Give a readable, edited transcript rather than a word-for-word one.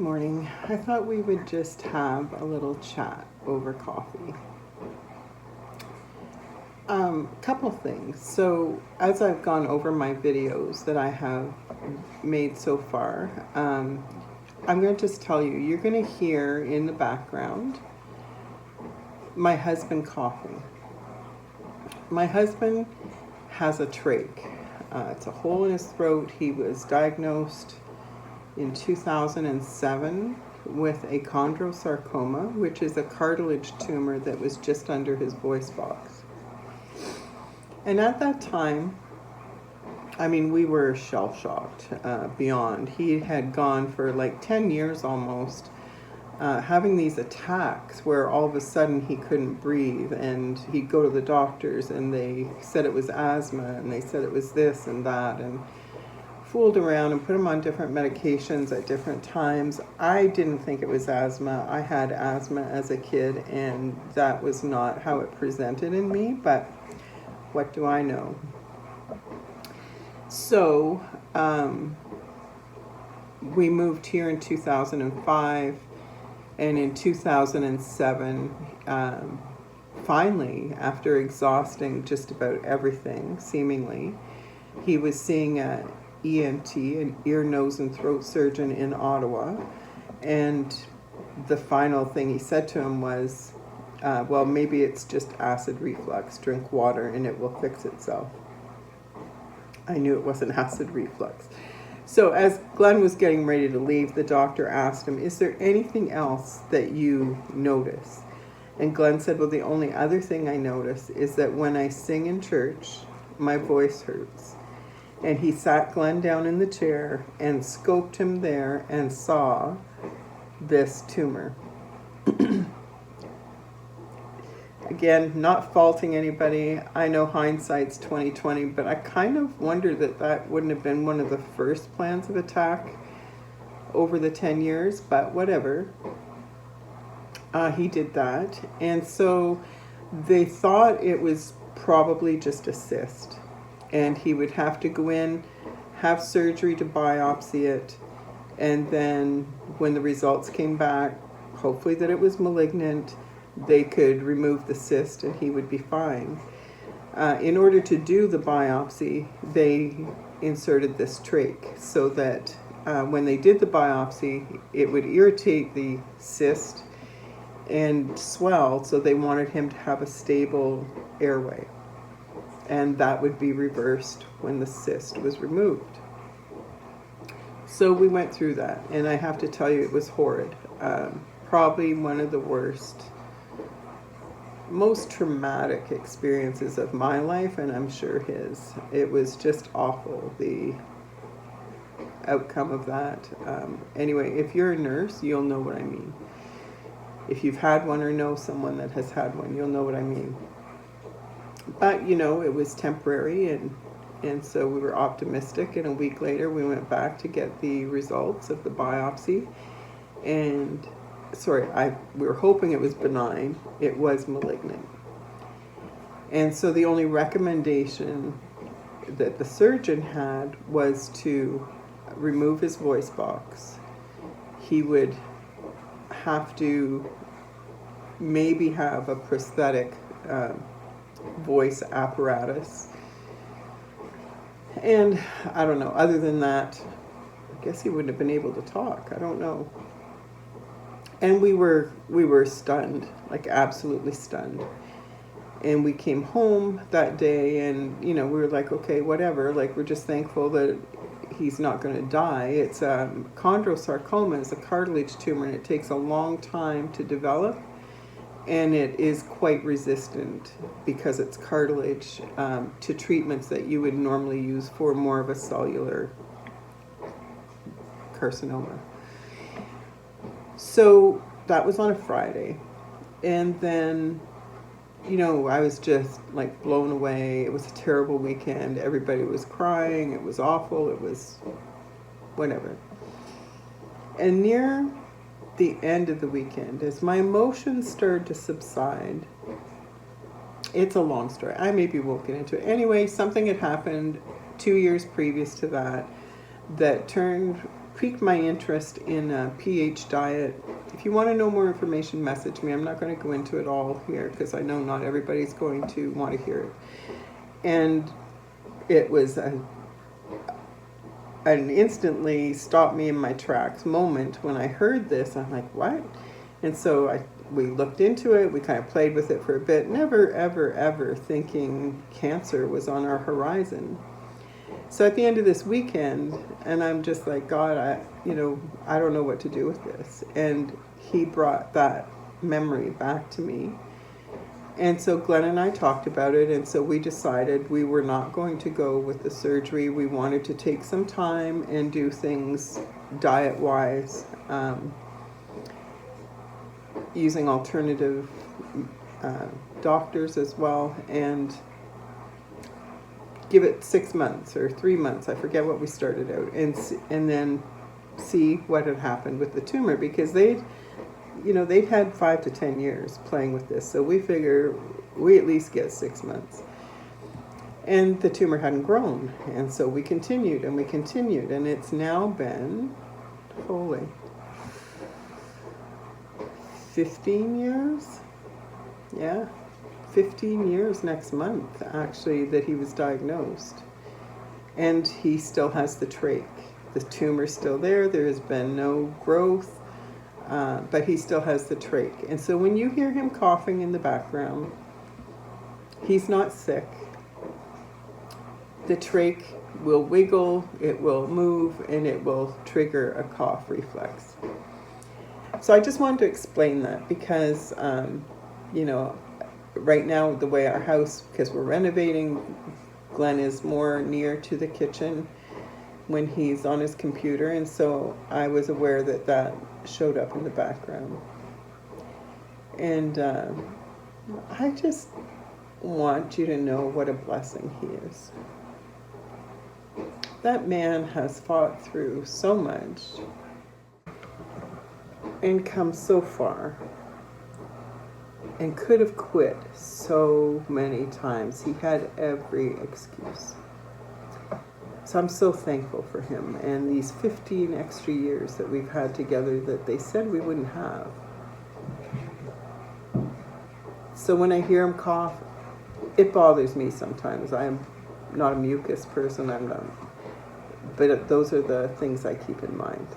morning. I thought we would just have a little chat over coffee. Couple things. So, as I've gone over my videos that I have made so far, I'm going to just tell you, you're going to hear in the background my husband coughing. My husband has a trach. It's a hole in his throat. He was diagnosed in 2007 with a chondrosarcoma, which is a cartilage tumor that was just under his voice box. And at that time, we were shell-shocked beyond. He had gone for like 10 years almost, having these attacks where all of a sudden he couldn't breathe, and he'd go to the doctors and they said it was asthma, and they said it was this and that, and fooled around and put him on different medications at different times. I didn't think it was asthma. I had asthma as a kid, and that was not how it presented in me, but what do I know? So we moved here in 2005, and in 2007, finally, after exhausting just about everything, seemingly, he was seeing a ENT, an ear, nose, and throat surgeon in Ottawa, and the final thing he said to him was, well, maybe it's just acid reflux. Drink water and it will fix itself. I knew it wasn't acid reflux. So as Glenn was getting ready to leave, the doctor asked him, is there anything else that you notice? And Glenn said, well, the only other thing I notice is that when I sing in church, my voice hurts. And he sat Glenn down in the chair and scoped him there and saw this tumor. Again, not faulting anybody. I know hindsight's 20/20, but I kind of wonder that wouldn't have been one of the first plans of attack over the 10 years, but whatever. He did that. And so they thought it was probably just a cyst, and he would have to go in, have surgery to biopsy it, and then when the results came back, hopefully that it was malignant, they could remove the cyst and he would be fine. In order to do the biopsy, they inserted this trach so that when they did the biopsy, it would irritate the cyst and swell, so they wanted him to have a stable airway. And that would be reversed when the cyst was removed. So we went through that, and I have to tell you, it was horrid. Probably one of the worst, most traumatic experiences of my life, and I'm sure his. It was just awful, the outcome of that. Anyway, if you're a nurse, you'll know what I mean. If you've had one or know someone that has had one, you'll know what I mean. But, it was temporary, and so we were optimistic, and a week later we went back to get the results of the biopsy, and we were hoping it was benign. It was malignant. And so the only recommendation that the surgeon had was to remove his voice box. He would have to maybe have a prosthetic voice apparatus. And I don't know, other than that, I guess he wouldn't have been able to talk. I don't know. And we were stunned, like absolutely stunned. And we came home that day, and we were like, okay, whatever, like we're just thankful that he's not going to die. It's chondrosarcoma is a cartilage tumor, and it takes a long time to develop, and it is quite resistant because it's cartilage to treatments that you would normally use for more of a cellular carcinoma. So that was on a Friday, and then I was just like blown away. It was a terrible weekend. Everybody was crying. It was awful. It was whatever. And near the end of the weekend, as my emotions started to subside, it's a long story. I maybe won't get into it. Anyway, something had happened 2 years previous to that turned piqued my interest in a pH diet. If you want to know more information, message me. I'm not going to go into it all here because I know not everybody's going to want to hear it. And it was an instantly stopped me in my tracks moment when I heard this. I'm like, what? And so we looked into it. We kind of played with it for a bit, never, ever, ever thinking cancer was on our horizon. So at the end of this weekend, and I'm just like, God, I don't know what to do with this. And he brought that memory back to me. And so Glenn and I talked about it, and so we decided we were not going to go with the surgery. We wanted to take some time and do things diet-wise, using alternative doctors as well, and give it 6 months or 3 months. I forget what we started out, and then see what had happened with the tumor, because they'd had 5 to 10 years playing with this. So we figure we at least get 6 months. And the tumor hadn't grown. And so we continued and we continued. And it's now been, 15 years? Yeah, 15 years next month, actually, that he was diagnosed. And he still has the trach. The tumor's still there. There has been no growth, but he still has the trach. And so when you hear him coughing in the background, he's not sick. The trach will wiggle, it will move, and it will trigger a cough reflex. So I just wanted to explain that because, right now, the way our house, because we're renovating, Glenn is more near to the kitchen when he's on his computer, and so I was aware that showed up in the background. And I just want you to know what a blessing he is. That man has fought through so much and come so far, and could have quit so many times. He had every excuse. So I'm so thankful for him and these 15 extra years that we've had together that they said we wouldn't have. So when I hear him cough, it bothers me sometimes. I am not a mucus person, but those are the things I keep in mind.